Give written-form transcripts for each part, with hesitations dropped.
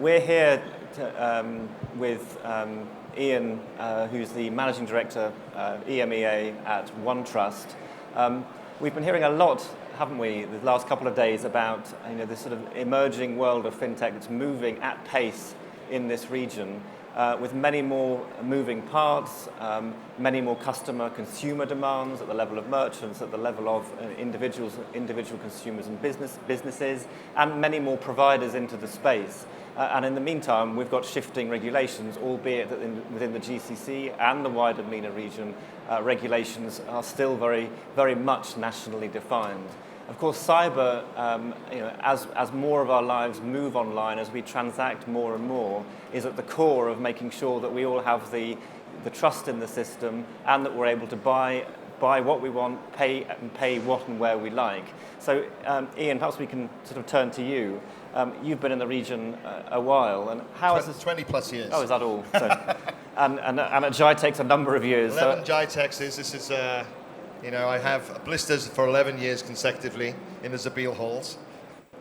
We're here with Ian, who's the Managing Director, EMEA at OneTrust. We've been hearing a lot, haven't we, the last couple of days about this sort of emerging world of fintech that's moving at pace in this region, with many more moving parts, many more consumer demands at the level of merchants, at the level of individual consumers and businesses, and many more providers into the space. And in the meantime, we've got shifting regulations, albeit that within the GCC and the wider MENA region, regulations are still very, very much nationally defined. Of course, cyber, as more of our lives move online, as we transact more and more, is at the core of making sure that we all have the trust in the system, and that we're able to buy what we want, pay what and where we like. So, Ian, perhaps we can sort of turn to you. You've been in the region a while, and how is this? 20 plus years. Oh, is that all? So, and at GITEX a number of years. 11 GITEXs. This is. I have blisters for 11 years consecutively in the Zabeel halls.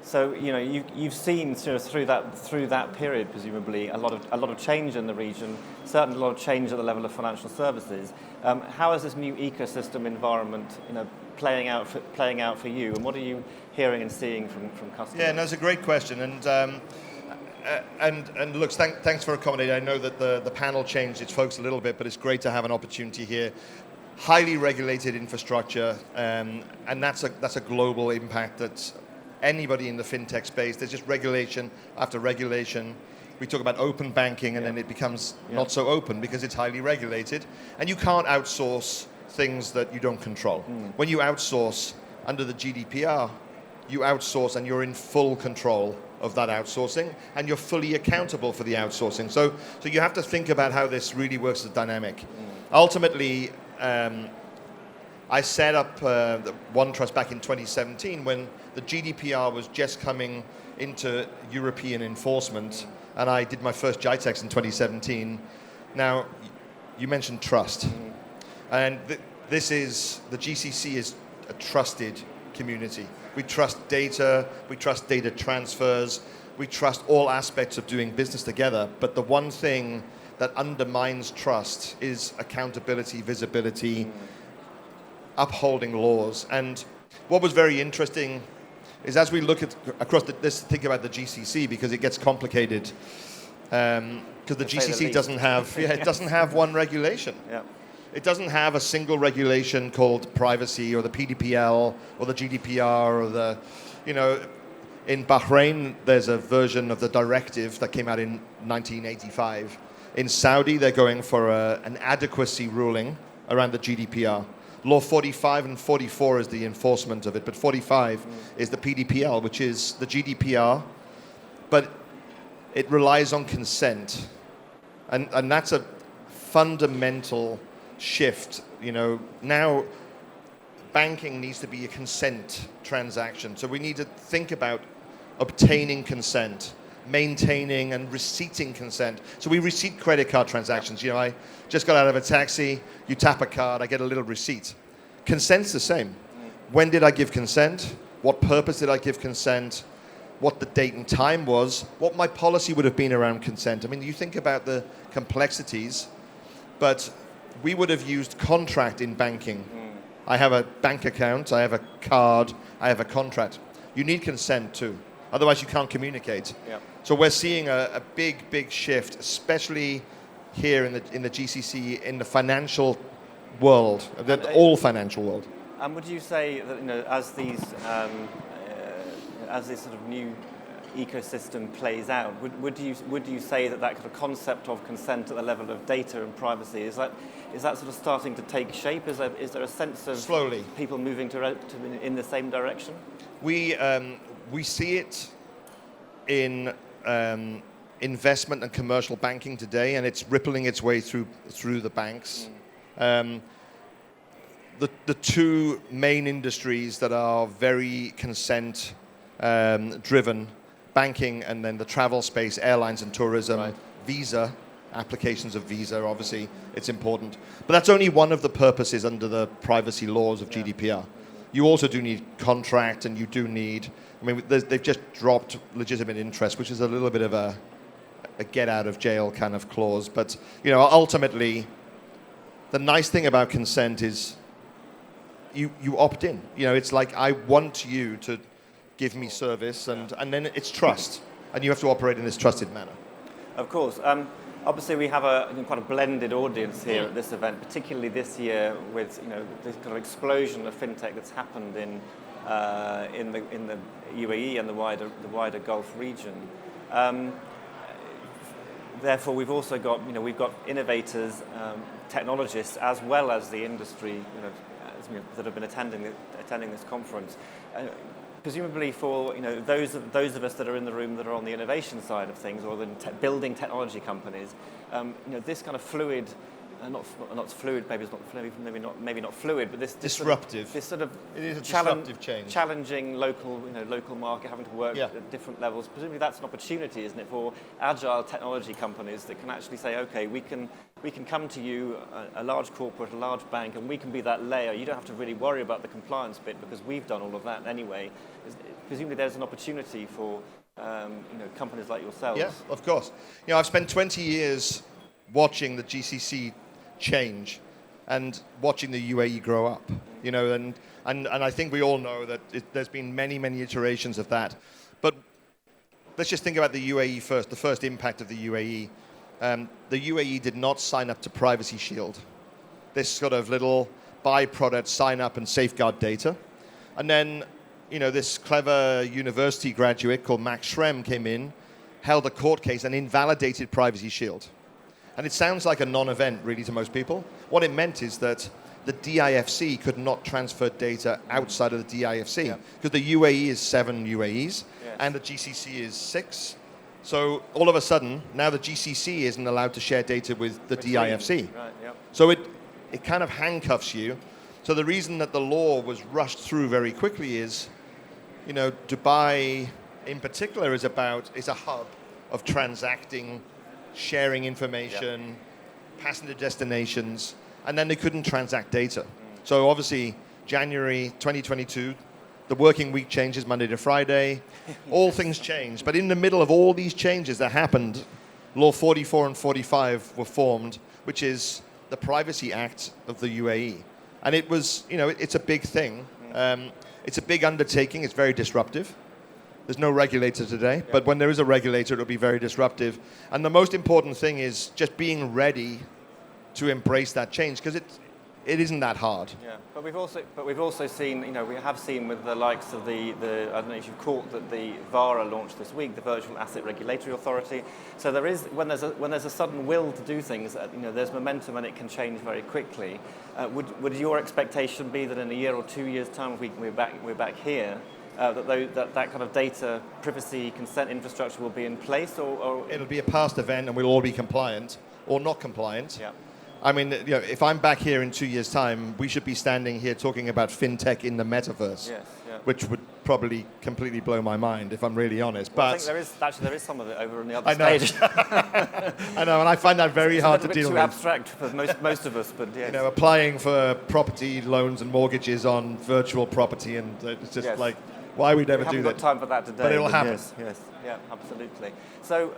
So you've seen through that period, presumably a lot of change in the region, certainly a lot of change at the level of financial services. How is this new ecosystem environment playing out for you, and what are you hearing and seeing from customers? Yeah, no, it's a great question, and look, thanks for accommodating. I know that the panel changed its focus a little bit, but it's great to have an opportunity here. Highly regulated infrastructure, and that's a global impact. That's anybody in the fintech space. There's just regulation after regulation. We talk about open banking, and then it becomes not so open because it's highly regulated, and you can't outsource things that you don't control. When you outsource under the GDPR, you outsource and you're in full control of that outsourcing, and you're fully accountable for the outsourcing. So you have to think about how this really works as a dynamic. Ultimately, I set up OneTrust back in 2017 when the GDPR was just coming into European enforcement, and I did my first GITEX in 2017. Now, you mentioned trust, and the GCC is a trusted community. We trust data, we trust data transfers, we trust all aspects of doing business together, but the one thing that undermines trust is accountability, visibility, upholding laws. And what was very interesting is as we look at across let's think about the GCC, because it gets complicated, because the GCC doesn't have it doesn't have one regulation. Yeah. It doesn't have a single regulation called privacy or the PDPL or the GDPR or the, in Bahrain there's a version of the directive that came out in 1985. In Saudi, they're going for an adequacy ruling around the GDPR. Law 45 and 44 is the enforcement of it, but 45 is the PDPL, which is the GDPR, but it relies on consent. And that's a fundamental shift. Now banking needs to be a consent transaction. So we need to think about obtaining consent, maintaining and receipting consent. So we receipt credit card transactions. I just got out of a taxi, you tap a card, I get a little receipt. Consent's the same. When did I give consent? What purpose did I give consent? What the date and time was? What my policy would have been around consent? I mean, you think about the complexities, but we would have used contract in banking. I have a bank account, I have a card, I have a contract. You need consent too. Otherwise you can't communicate. Yeah. So we're seeing a big shift, especially here in the GCC, in the financial world, all financial world. And would you say that as this sort of new ecosystem plays out, would you say that kind of concept of consent at the level of data and privacy is that sort of starting to take shape? Is there a sense of slowly people moving in the same direction? We see it in investment and commercial banking today, and it's rippling its way through the banks. The two main industries that are very consent driven, banking and then the travel space, airlines and tourism, right. Visa, applications of Visa, obviously it's important. But that's only one of the purposes under the privacy laws of GDPR. You also do need contract, and you do need I mean, they've just dropped legitimate interest, which is a little bit of a get out of jail kind of clause. But ultimately, the nice thing about consent is you opt in. It's like, I want you to give me service, and then it's trust, and you have to operate in this trusted manner. Of course. Obviously, we have quite a blended audience here at this event, particularly this year with this kind of explosion of fintech that's happened in the UAE and the wider Gulf region. Therefore, we've also got innovators, technologists, as well as the industry that have been attending this conference. Presumably, for those of us that are in the room that are on the innovation side of things, or the building technology companies, this kind of fluid, not fluid, maybe not fluid, but this disruptive. This sort of it is a disruptive change. Challenging local market, having to work at different levels. Presumably, that's an opportunity, isn't it, for agile technology companies that can actually say, okay, we can come to you, a large corporate, a large bank, and we can be that layer. You don't have to really worry about the compliance bit because we've done all of that anyway. Presumably, there's an opportunity for companies like yourselves. Yeah, of course. I've spent 20 years watching the GCC change and watching the UAE grow up. And I think we all know that there's been many, many iterations of that. But let's just think about the UAE first. The first impact of the UAE. The UAE did not sign up to Privacy Shield. This sort of little byproduct, sign up and safeguard data. And then, this clever university graduate called Max Schrems came in, held a court case and invalidated Privacy Shield. And it sounds like a non-event really to most people. What it meant is that the DIFC could not transfer data outside of the DIFC because the UAE is 7 UAEs and the GCC is 6. So all of a sudden, now the GCC isn't allowed to share data with the DIFC. Right, yep. So it kind of handcuffs you. So the reason that the law was rushed through very quickly is, Dubai in particular is a hub of transacting, sharing information, passenger destinations, and then they couldn't transact data. So obviously, January 2022, the working week changes Monday to Friday. All things changed. But in the middle of all these changes that happened, Law 44 and 45 were formed, which is the Privacy Act of the UAE. And it was, it's a big thing. It's a big undertaking. It's very disruptive. There's no regulator today, but when there is a regulator, it'll be very disruptive. And the most important thing is just being ready to embrace that change, because it isn't that hard. Yeah, but we've also seen, we have seen with the likes of the I don't know if you've caught that the VARA launched this week, the Virtual Asset Regulatory Authority. So there is, when there's a sudden will to do things, there's momentum and it can change very quickly. Would your expectation be that in a year or 2 years' time, if we're back here, that kind of data privacy consent infrastructure will be in place, or it'll be a past event and we'll all be compliant or not compliant? Yeah. I mean, if I'm back here in 2 years' time, we should be standing here talking about fintech in the metaverse, which would probably completely blow my mind if I'm really honest. Well, but I think there is some of it over on the other stage. I know, and I find that very hard to deal with. It's a bit too abstract for most of us, but yes. Applying for property loans and mortgages on virtual property, and it's just like, why would we never do that? We haven't got time for that today. But it'll happen. Yes, yeah, absolutely. So,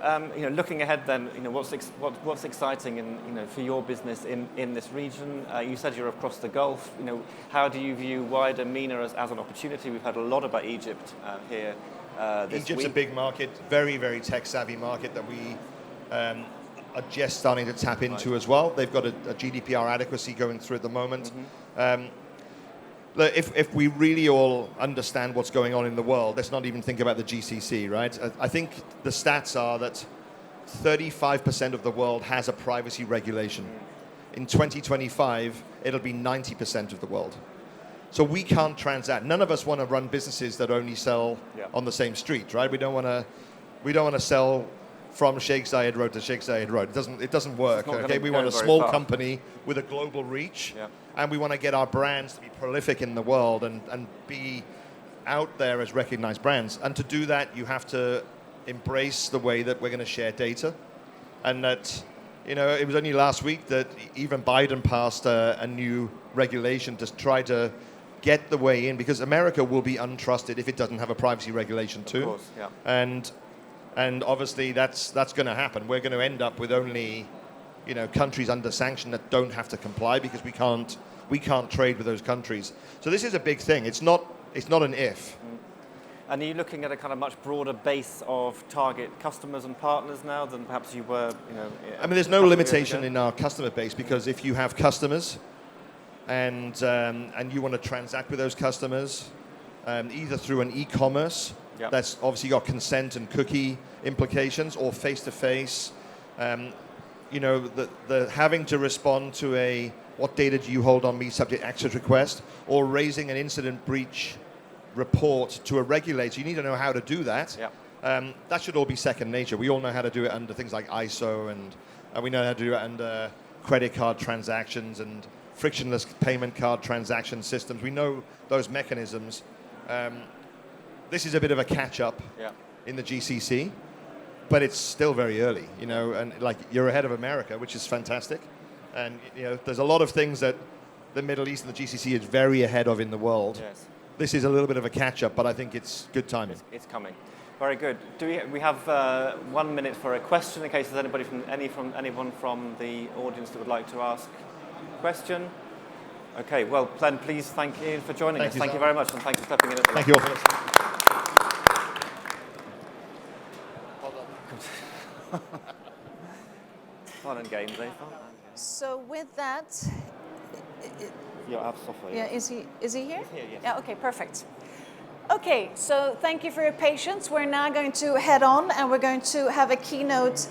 looking ahead, then, what's exciting, for your business in this region? You said you're across the Gulf. How do you view wider MENA as an opportunity? We've heard a lot about Egypt here this week. Egypt's a big market, very, very tech-savvy market that we are just starting to tap into as well. They've got a GDPR adequacy going through at the moment. If we really all understand what's going on in the world, let's not even think about the GCC, right? I think the stats are that 35% of the world has a privacy regulation. In 2025, it'll be 90% of the world. So we can't transact. None of us want to run businesses that only sell on the same street, right? We don't want to sell from Sheikh Zayed Road to Sheikh Zayed Road. It doesn't work. Okay, we want a small company with a global reach, and we want to get our brands to be prolific in the world and be out there as recognized brands. And to do that, you have to embrace the way that we're going to share data, and that it was only last week that even Biden passed a new regulation to try to get the way in, because America will be untrusted if it doesn't have a privacy regulation too. Of course, yeah. And obviously that's going to happen. We're going to end up with only, countries under sanction that don't have to comply, because we can't trade with those countries. So this is a big thing. It's not an if. And are you looking at a kind of much broader base of target customers and partners now than perhaps you were, I mean, there's no limitation in our customer base, because if you have customers and you want to transact with those customers, either through an e-commerce, Yep. that's obviously got consent and cookie implications, or face-to-face, the having to respond to a "what data do you hold on me" subject access request, or raising an incident breach report to a regulator. You need to know how to do that. Yep. That should all be second nature. We all know how to do it under things like ISO, and we know how to do it under credit card transactions and frictionless payment card transaction systems. We know those mechanisms. This is a bit of a catch-up in the GCC, but it's still very early, and like you're ahead of America, which is fantastic. And there's a lot of things that the Middle East and the GCC is very ahead of in the world. Yes. This is a little bit of a catch-up, but I think it's good timing. It's coming. Very good. We have 1 minute for a question in case there's anyone from the audience that would like to ask a question. Okay, well, Glenn, please thank Ian for joining us. Thank you very much, and thanks for stepping in at the Thank you all. Fun and games, eh? So with that, Your app software. yeah, is he here? He's here, yes. Yeah, okay, perfect. Okay, so thank you for your patience. We're now going to head on, and we're going to have a keynote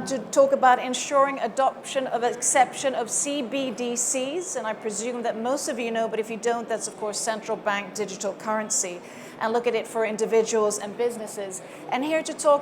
to talk about ensuring adoption of exception of CBDCs. And I presume that most of you know, but if you don't, that's of course central bank digital currency, and look at it for individuals and businesses. And here to talk